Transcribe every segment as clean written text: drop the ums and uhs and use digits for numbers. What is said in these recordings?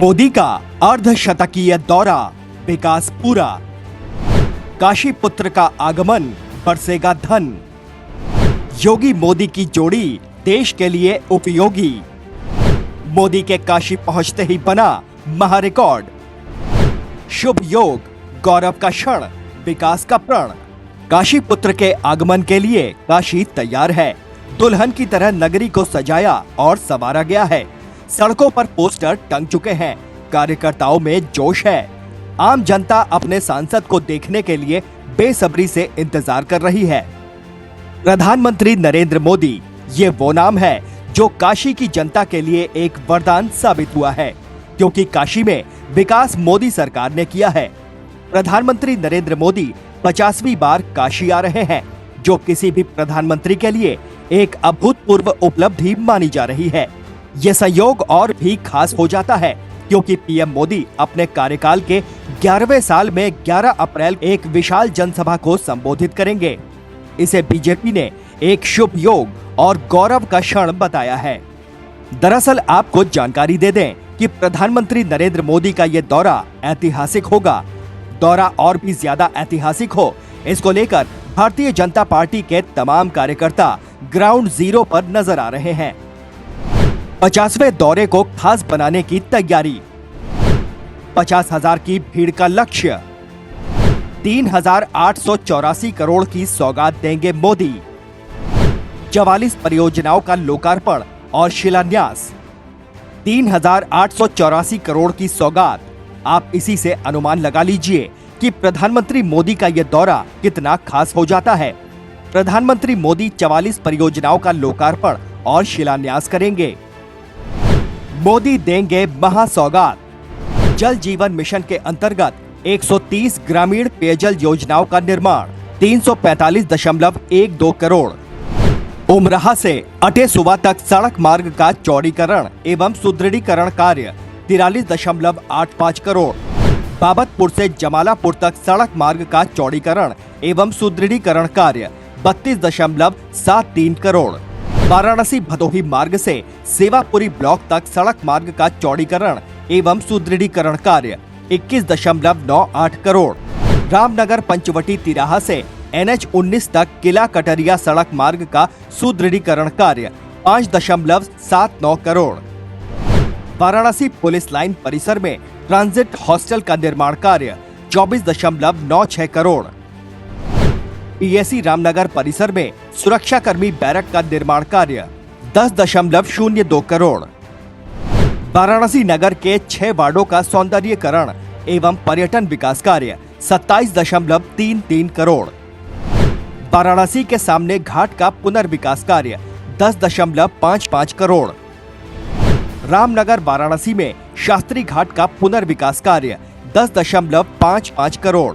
मोदी का अर्धशतकीय दौरा, विकास पूरा। काशी पुत्र का आगमन, बरसेगा धन। योगी मोदी की जोड़ी देश के लिए उपयोगी। मोदी के काशी पहुंचते ही बना महारिकॉर्ड। शुभ योग, गौरव का क्षण, विकास का प्रण। काशी पुत्र के आगमन के लिए काशी तैयार है। दुल्हन की तरह नगरी को सजाया और संवारा गया है। सड़कों पर पोस्टर टंग चुके हैं। कार्यकर्ताओं में जोश है। आम जनता अपने सांसद को देखने के लिए बेसब्री से इंतजार कर रही है। प्रधानमंत्री नरेंद्र मोदी, ये वो नाम है जो काशी की जनता के लिए एक वरदान साबित हुआ है, क्योंकि काशी में विकास मोदी सरकार ने किया है। प्रधानमंत्री नरेंद्र मोदी 50वीं बार काशी आ रहे हैं, जो किसी भी प्रधानमंत्री के लिए एक अभूतपूर्व उपलब्धि मानी जा रही है। यह संयोग और भी खास हो जाता है क्योंकि पीएम मोदी अपने कार्यकाल के 11वें साल में 11 अप्रैल एक विशाल जनसभा को संबोधित करेंगे। इसे बीजेपी ने एक शुभ योग और गौरव का क्षण बताया है। दरअसल आपको जानकारी दे दें कि प्रधानमंत्री नरेंद्र मोदी का यह दौरा ऐतिहासिक होगा। दौरा और भी ज्यादा ऐतिहासिक हो, इसको लेकर भारतीय जनता पार्टी के तमाम कार्यकर्ता ग्राउंड जीरो पर नजर आ रहे हैं। 50वें दौरे को खास बनाने की तैयारी। 50,000 की भीड़ का लक्ष्य। 3,884 करोड़ की सौगात देंगे मोदी। 44 परियोजनाओं का लोकार्पण और शिलान्यास। 3,884 करोड़ की सौगात। आप इसी से अनुमान लगा लीजिए कि प्रधानमंत्री मोदी का यह दौरा कितना खास हो जाता है। प्रधानमंत्री मोदी 44 परियोजनाओं का लोकार्पण और शिलान्यास करेंगे। मोदी देंगे महासौगात। जल जीवन मिशन के अंतर्गत 130 ग्रामीण पेयजल योजनाओं का निर्माण, 345.12 करोड़। उमराह से अटेसुवा तक सड़क मार्ग का चौड़ीकरण एवं सुदृढ़ीकरण कार्य, 43.85 करोड़। बाबतपुर से जमालापुर तक सड़क मार्ग का चौड़ीकरण एवं सुदृढ़ीकरण कार्य, 32.73 करोड़। वाराणसी भदोही मार्ग से सेवापुरी ब्लॉक तक सड़क मार्ग का चौड़ीकरण एवं सुदृढ़ीकरण कार्य, 21.98 करोड़। रामनगर पंचवटी तिराहा से NH-19 तक किला कटरिया सड़क मार्ग का सुदृढ़ीकरण कार्य, 5.79 करोड़। वाराणसी पुलिस लाइन परिसर में ट्रांजिट हॉस्टल का निर्माण कार्य, 24.96 करोड़। PSC रामनगर परिसर में सुरक्षा कर्मी बैरक का निर्माण कार्य, 10.02 करोड़। वाराणसी नगर के 6 वार्डों का सौंदर्यीकरण एवं पर्यटन विकास कार्य, 27.33 करोड़। वाराणसी के सामने घाट का पुनर्विकास कार्य, 10.55 करोड़। रामनगर वाराणसी में शास्त्री घाट का पुनर्विकास कार्य, 10.55 करोड़।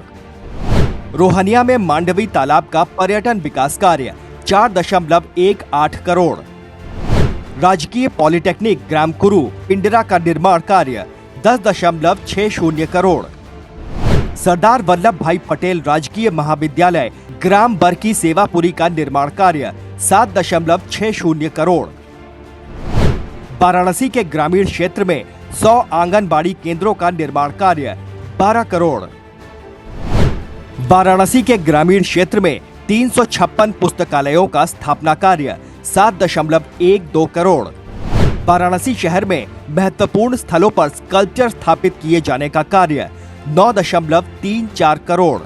रोहनिया में मांडवी तालाब का पर्यटन विकास कार्य, 4.18 करोड़। राजकीय पॉलिटेक्निक ग्राम कुरु पिंडरा का निर्माण कार्य, 10.60 करोड़। सरदार वल्लभ भाई पटेल राजकीय महाविद्यालय ग्राम बरकी सेवापुरी का निर्माण कार्य, 7.60 करोड़। वाराणसी के ग्रामीण क्षेत्र में 100 आंगनबाड़ी केंद्रों का निर्माण कार्य, 12 करोड़। वाराणसी के ग्रामीण क्षेत्र में 356 पुस्तकालयों का स्थापना कार्य, 7.12 करोड़। वाराणसी शहर में महत्वपूर्ण स्थलों पर स्कल्पचर स्थापित किए जाने का कार्य, 9.34 करोड़।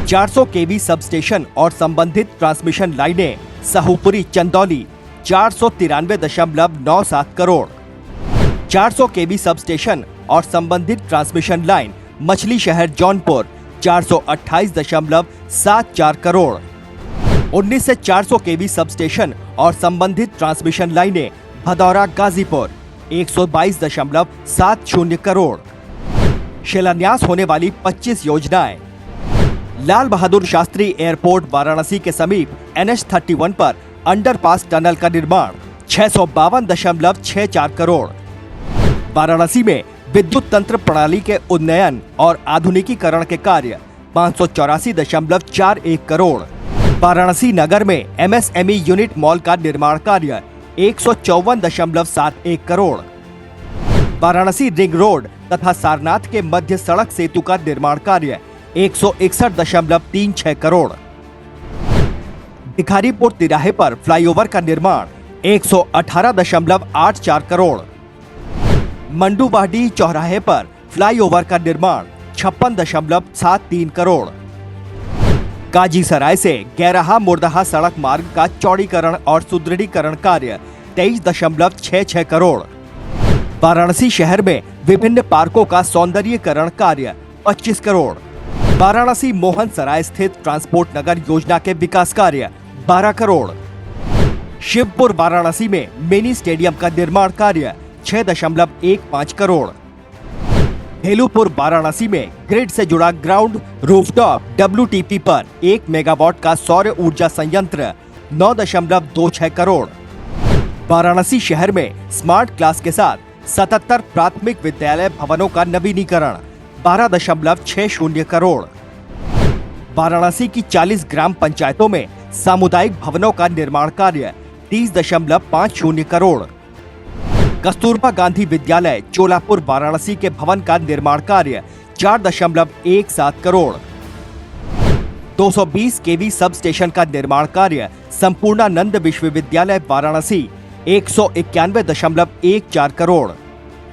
400 केवी सब स्टेशन और संबंधित ट्रांसमिशन लाइनें साहूपुरी चंदौली, 493.97 करोड़। 400 केवी सब स्टेशन और संबंधित ट्रांसमिशन लाइन मछली शहर जौनपुर, 428.74 करोड़। 19 से 400 केवी सब स्टेशन और संबंधित ट्रांसमिशन लाइनें भदौरा गाजीपुर, 122.70 करोड़। शिलान्यास होने वाली 25 योजनाएं। लाल बहादुर शास्त्री एयरपोर्ट वाराणसी के समीप NH-31 पर अंडरपास टनल का निर्माण, 652.64 करोड़। वाराणसी में विद्युत तंत्र प्रणाली के उन्नयन और आधुनिकीकरण के कार्य, 584.41 करोड़। वाराणसी नगर में MSME यूनिट मॉल का निर्माण कार्य, 154.71 करोड़। वाराणसी रिंग रोड तथा सारनाथ के मध्य सड़क सेतु का निर्माण कार्य 161.36 करोड़। भिखारीपुर तिराहे पर फ्लाईओवर का निर्माण 118.84 करोड़। मंडूवाडी चौराहे पर फ्लाईओवर का निर्माण 56.73 करोड़। काजीसराय से गैराहा मुर्दाहा सड़क मार्ग का चौड़ीकरण और सुदृढ़ीकरण कार्य 23.66 करोड़। वाराणसी शहर में विभिन्न पार्कों का सौंदर्यीकरण कार्य 25 करोड़। वाराणसी मोहन सराय स्थित ट्रांसपोर्ट नगर योजना के विकास कार्य 12 करोड़। शिवपुर वाराणसी में मिनी स्टेडियम का निर्माण कार्य 6.15 करोड़। भेलुपुर वाराणसी में ग्रिड से जुड़ा ग्राउंड रूफटॉप WTP पर 1 मेगावाट का सौर ऊर्जा संयंत्र 9.26 करोड़। वाराणसी शहर में स्मार्ट क्लास के साथ 77 प्राथमिक विद्यालय भवनों का नवीनीकरण 12.60 करोड़। वाराणसी की 40 ग्राम पंचायतों में सामुदायिक भवनों का निर्माण कार्य 30.50 करोड़। कस्तूरबा गांधी विद्यालय चोलापुर वाराणसी के भवन का निर्माण कार्य 4.17 करोड़। 220 केवी सब स्टेशन का निर्माण कार्य संपूर्णानंद विश्वविद्यालय वाराणसी 191.14 करोड़।